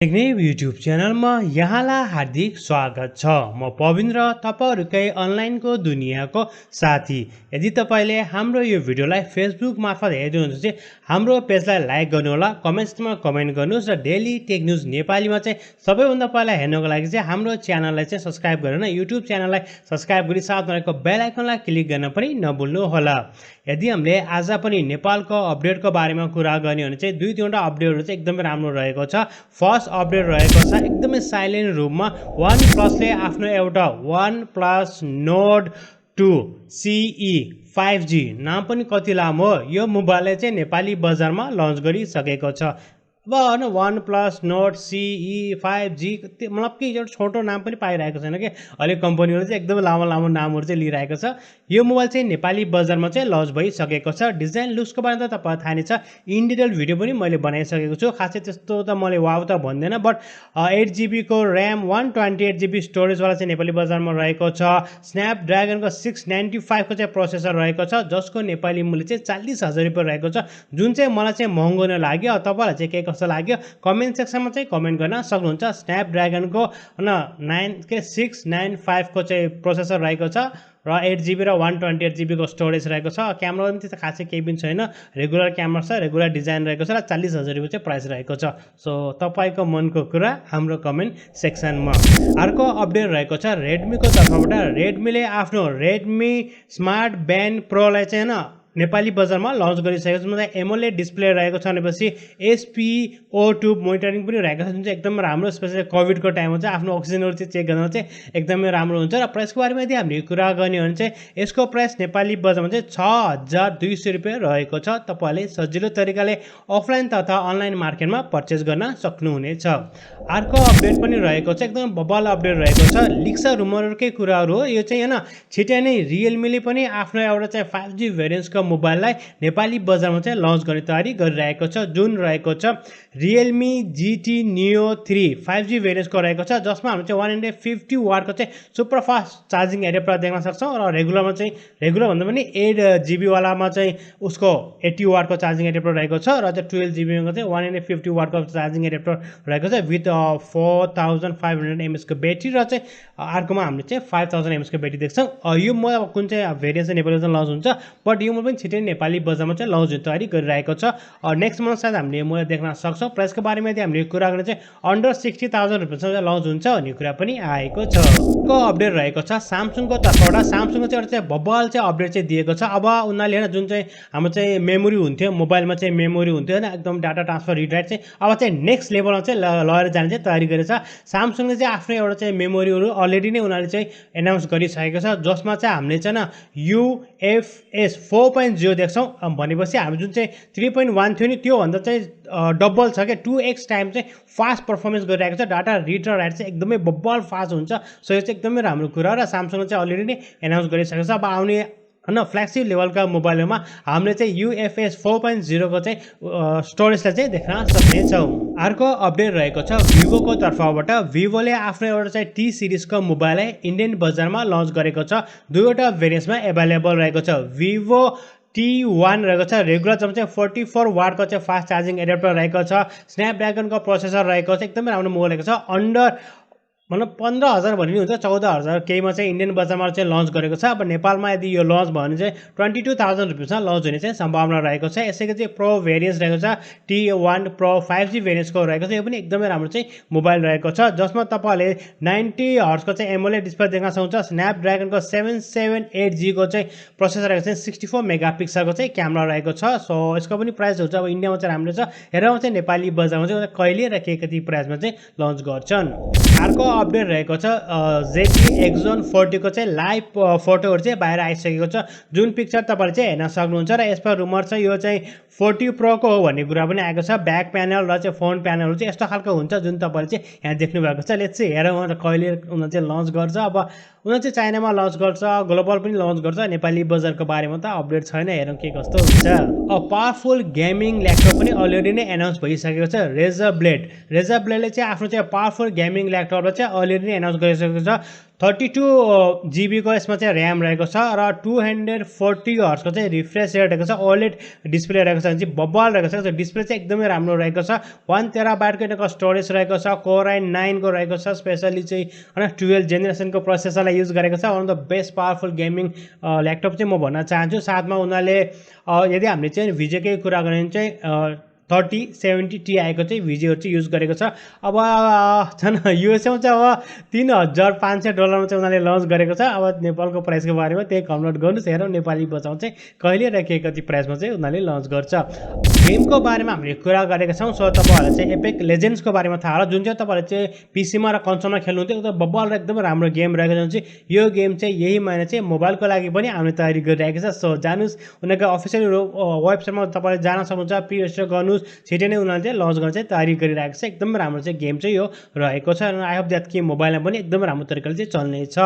Technique YouTube च्यानलमा यहाँलाई हार्दिक स्वागत छ। म पविन्द्र, तपाईहरुकै अनलाइनको दुनियाँको साथी। यदि तपाईले हाम्रो यो भिडियोलाई फेसबुक मार्फत हेर्दै हुनुहुन्छ भने हाम्रो पेजलाई लाइक गर्नुहोला, कमेन्ट्समा कमेन्ट गर्नुहोस् र डेली टेक न्यूज नेपालीमा चाहिँ सबैभन्दा पहिला हेर्नको लागि चाहिँ हाम्रो च्यानललाई चाहिँ सब्स्क्राइब गरेर युट्युब च्यानललाई सब्स्क्राइब गरी साथमा रहेको बेल आइकनलाई क्लिक गर्न पनि नभुल्नु होला। यदि हामीले आज पनि नेपालको अपडेटको बारेमा कुरा गर्ने भने चाहिँ दुई तीनवटा अपडेटहरु चाहिँ एकदमै राम्रो रहेको छ। फर्स्ट अपडेट रहेको छ एकदमै साइलेन्ट रूपमा OnePlusले आफ्नो एउटा OnePlus Nord 2 CE 5G नाम पनि कति लामो हो, यो मोबाइलले चाहिँ नेपाली बजारमा लन्च गरिसकेको छ। अब हैन OnePlus Nord CE 5G मतलब कि एउटा छोटो नाम पनि पाइरहेको छैन के, अहिले कम्पनीहरु चाहिँ एकदमै लामो लामो नामहरु चाहिँ लिइरहेको छ। यो मोबाइल चाहिँ नेपाली बजारमा चाहिँ लन्च भइसकेको छ। डिजाइन लुक्सको बारेमा त तपाईलाई थाहा नै छ, इन डिटेल भिडियो पनि मैले बनाइसकेको छु। खासै त्यस्तो त मैले वाउ त भन्दैन, बट 8GB को र्याम 128GB स्टोरेज वाला चाहिँ नेपाली बजारमा रहेको छ। स्न्यापड्रागनको 695 को चाहिँ प्रोसेसर रहेको छ, जसको नेपाली मूल्य चाहिँ 40,000 रुपैयाँ रहेको छ, जुन चाहिँ मलाई चाहिँ महँगो नै लाग्यो। तपाईलाई चाहिँ के कस्तो लाग्यो कमेन्ट सेक्सनमा चाहिँ कमेन्ट गर्न सक्नुहुन्छ। स्न्यापड्रागनको 695 को चाहिँ प्रोसेसर रहेको छ र 8GB र 128GB को स्टोरेज रहेको छ। क्यामेरा पनि त्यस्तो खासै केही पनि छैन, रेगुलर क्यामेरा छ, रेगुलर डिजाइन रहेको छ र 40,000 रुपैयाँ चाहिँ प्राइस रहेको छ। सो तपाईको मनको कुरा हाम्रो कमेन्ट सेक्सनमा। अर्को अपडेट रहेको छ Redmi को तर्फबाट। Redmi ले आफ्नो Redmi स्मार्ट ब्यान्ड प्रोलाई चाहिँ हैन नेपाली बजारमा लन्च गरिसकेको छ। मतलब एमोलेड डिस्प्ले रहेको छ भनेपछि SpO2 मोनिटरिङ पनि रहेको छ, जुन चाहिँ एकदम राम्रो, स्पेशली कोभिडको टाइममा चाहिँ आफ्नो अक्सिजनहरु चाहिँ चेक गर्न चाहिँ एकदमै राम्रो हुन्छ। र प्राइसको बारेमा यदि हामीले कुरा गर्ने हो भने चाहिँ यसको प्राइस नेपाली बजारमा चाहिँ 6,200 रुपैयाँ रहेको छ। तपाईले सजिलो तरिकाले अफलाइन तथा अनलाइन मार्केटमा पर्चेज गर्न सक्नुहुनेछ। अर्को अपडेट पनि रहेको छ, एकदम बबल अपडेट रहेको छ। लिक्स रुमरहरुकै कुराहरु हो यो चाहिँ हैन। छिटै नै Realme ले पनि आफ्नो एउटा चाहिँ 5G भेरिएन्टको मोबाइललाई नेपाली बजारमा चाहिँ लन्च गर्ने तयारी गरिरहेको छ, जुन रहेको छ Realme GT Neo 3 5G भेरिएन्टको रहेको छ, जसमा हामी चाहिँ 150 वाटको चाहिँ सुपर फास्ट चार्जिङ एडाप्टर देख्न सक्छौं। र रेगुलरमा चाहिँ रेगुलर भन्दा पनि 8GB वालामा चाहिँ उसको 80 वाटको चार्जिङ एडाप्टर रहेको छ, र चाहिँ 12GB को चाहिँ 150 वाटको चार्जिङ एडाप्टर रहेको छ विथ 4500 mAh को ब्याट्री, र चाहिँ अर्कोमा हामीले चाहिँ 5000 mAh को ब्याट्री देख्छौं। यो मोबाइल कुन चाहिँ भेरिएन्ट चाहिँ नेपालीमा लन्च हुन्छ, बट यो पनि छिटै नेपाली बजारमा चाहिँ लन्च हुने तयारी गरिरहेको छ। नेक्स्ट मन्थ सायद हामीले मोबाइल देख्न सक्छौं। प्राइसको बारेमा यदि हामीले कुरा गर्ने चाहिँ अन्डर 60,000 रुपैयाँसम्म लन्च हुन्छ भन्ने कुरा पनि आएको छ। को अपडेट रहेको छ Samsungको तर्फबाट। Samsungले चाहिँ एउटा चाहिँ बबल चाहिँ अपडेट चाहिँ दिएको छ। अब उनीहरूले हैन जुन चाहिँ हाम्रो चाहिँ मेमोरी हुन्थ्यो, मोबाइलमा चाहिँ मेमोरी हुन्थ्यो हैन, एकदम डाटा ट्रान्सफर रिड राइट चाहिँ अब चाहिँ नेक्स्ट लेभलमा चाहिँ लगेर जाने चाहिँ तयारी गरेको छ। Samsungले चाहिँ आफ्नो एउटा चाहिँ मेमोरीहरु अलरेडी नै उनीहरूले चाहिँ एनाउन्स गरिसकेको छ, जसमा चाहिँ हामीले चाहिँ न UFS 4.0 देख्छौं। भनेपछि हामी जुन चाहिँ 3.1 थियो नि त्यो भन्दा चाहिँ डबल छ के, 2x टाइम चाहिँ फास्ट परफर्मेन्स गरिरहेको छ। डाटा रिड र राइट चाहिँ एकदमै बब्बल फास्ट हुन्छ। सो यो चाहिँ एकदमै राम्रो कुरा, र Samsungले चाहिँ अलरेडी नै एनाउन्स गरिसकेको छ। अब आउने हैन फ्ल्यागशिप लेभलका मोबाइलमा हामीले चाहिँ UFS 4.0 को चाहिँ स्टोरेजलाई चाहिँ देख्न सक्नेछौं। अर्को अपडेट रहेको छ Vivo को तर्फबाट। Vivo ले आफ्नो एउटा चाहिँ T सिरिज को मोबाइललाई इन्डियन बजारमा लन्च गरेको छ। दुईवटा भेरिएन्ट्समा अवेलेबल रहेको छ। Vivo T1 रहेको छ, रेगुलर जम्मा चाहिँ 44 वाटको चाहिँ फास्ट चार्जिङ एडाप्टर रहेको छ। स्न्यापड्रागनको प्रोसेसर रहेको छ, एकदमै राम्रो मोबाइल रहेको छ। अन्डर मतलब 15,000 भन्ने हुन्छ, 14,000 केहीमा चाहिँ इन्डियन बजारमा चाहिँ लन्च गरेको छ। अब नेपालमा यदि यो लन्च भयो भने चाहिँ 22,000 रुपैयाँमा लन्च हुने चाहिँ सम्भावना रहेको छ। यसैको चाहिँ प्रो भेरिएन्ट रहेको छ, T1 Pro 5G भेरिएन्टको रहेको छ। यो पनि एकदमै राम्रो चाहिँ मोबाइल रहेको छ, जसमा तपाईले 90 हर्ट्ज को चाहिँ एमोलेड डिस्प्ले देख्न सक्नुहुन्छ। स्न्यापड्रागनको 778G को चाहिँ प्रोसेसर रहेको छ, 64 मेगापिक्सलको चाहिँ क्यामेरा रहेको छ। सो यसको पनि प्राइस हुन्छ। अब इन्डियामा चाहिँ राम्रो छ, हेरौँ चाहिँ नेपाली बजारमा चाहिँ कहिले र के कति प्राइसमा चाहिँ लन्च गर्छन्। अर्को अपडेट रहेको छ ZTE Exon 40 को चाहिँ लाइभ फोटोहरु चाहिँ बाहिर आइसकेको छ, जुन पिक्चर तपाईले चाहिँ हेर्न सक्नुहुन्छ। र यसमा रुमर छ यो चाहिँ 40 प्रो को हो भन्ने कुरा पनि आएको छ। ब्याक प्यानल र चाहिँ फ्रन्ट प्यानलहरु चाहिँ यस्तो खालको हुन्छ, जुन तपाईले चाहिँ यहाँ देख्नु भएको छ। लेट्स चाहिँ हेरौँ कहिले उनीहरु चाहिँ लन्च गर्छ। अब उनीहरु चाहिँ चाइनामा लन्च गर्छ, ग्लोबल पनि लन्च गर्छ। नेपाली बजारको बारेमा त अपडेट छैन, हेरौँ के कस्तो हुन्छ। पावरफुल गेमिङ ल्यापटप पनि अलरेडी नै एनाउन्स भइसकेको छ। Razer Blade ले चाहिँ आफ्नो चाहिँ पावरफुल गेमिङ ल्यापटपलाई चाहिँ चाहिँ अलरेडी नै एनाउन्स गरिसकेको छ। 32 जिबीको यसमा चाहिँ ऱ्याम रहेको छ र 240 हर्ट्जको चाहिँ रिफ्रेस रेट रहेको छ। ओलेड डिस्प्ले रहेको छ भने चाहिँ बब्बल रहेको छ। डिस्प्ले चाहिँ एकदमै राम्रो रहेको छ। 1 टेराबाइटको यिनीहरूको स्टोरेज रहेको छ। कोर i9 को रहेको छ। स्पेसली चाहिँ होइन 12 जेनेरेसनको प्रोसेसरलाई युज गरेको छ। One of the best powerful gaming laptop चाहिँ म भन्न चाहन्छु। साथमा उनीहरूले यदि हामीले चाहिँ भिजेकै कुरा गऱ्यो भने चाहिँ 3070 Ti को चाहिँ भिजेहरू चाहिँ युज गरेको छ। अब झन् युएसएमा चाहिँ अब $3,500 चाहिँ उनीहरूले लन्च गरेको छ। अब नेपालको प्राइसको बारेमा त्यही कन्भर्ट गर्नुहोस्। हेरौँ नेपाली बचाउँ चाहिँ कहिले र के कति प्राइसमा चाहिँ उनीहरूले लन्च गर्छ। गेमको बारेमा हामीले कुरा गरेका छौँ। सो तपाईँहरूलाई चाहिँ एपेक लेजेन्ड्सको बारेमा थाहा होला, जुन चाहिँ तपाईँहरूले चाहिँ पिसीमा र कन्सोलमा खेल्नुहुन्थ्यो। एकदम बब्बल र एकदमै राम्रो गेम रहेको छ। चाहिँ यो गेम चाहिँ यही महिना चाहिँ मोबाइलको लागि पनि आउने तयारी गरिरहेको छ। सो जानुहोस् उनीहरूको अफिसियल वेबसाइटमा तपाईँले जान सक्नुहुन्छ, प्रिरेजिस्टर गर्नुहोस्। छिटै नै उनीहरूले चाहिँ लन्च गर्न चाहिँ तयारी गरिरहेको छ। एकदमै राम्रो चाहिँ गेम चाहिँ यो रहेको छ। आई होप द्याट कि मोबाइलमा पनि एकदमै राम्रो तरिकाले चाहिँ चल्नेछ।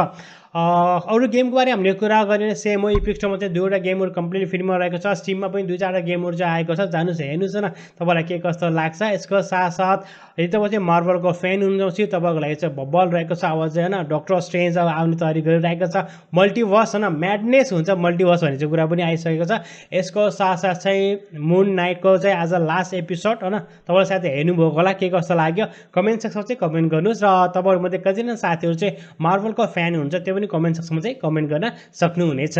अरू गेमको बारेमा हामीले कुरा गर्ने सेम हो। इपिक स्टोरमा चाहिँ 2वटा गेमहरू कम्प्लिटली फ्रीमा रहेको छ। स्टिममा पनि 2-4वटा गेमहरू चाहिँ आएको छ। जानुहोस् हेर्नुहोस् न तपाईँलाई के कस्तो लाग्छ। यसको साथसाथ यदि तपाईँ चाहिँ मार्भलको फ्यान हुनुहुन्छ तपाईँको लागि चाहिँ बब्बल रहेको छ। अब चाहिँ होइन डक्टर स्ट्रेन्ज अब आउने तयारी गरिरहेको छ। मल्टिभर्स होइन म्याडनेस हुन्छ मल्टिभर्स भन्ने चाहिँ कुरा पनि आइसकेको छ। यसको साथसाथ चाहिँ मुन नाइटको चाहिँ आज लास्ट एपिसोड होइन तपाईँले सायद हेर्नुभएको होला। के कस्तो लाग्यो कमेन्ट सेक्सनमा चाहिँ कमेन्ट गर्नुहोस्। र तपाईँहरूमध्ये कतिजना साथीहरू चाहिँ मार्भलको फ्यान हुनुहुन्छ त्यो पनि कमेन्ट सेक्सनमा चाहिँ कमेन्ट गर्न सक्नुहुनेछ।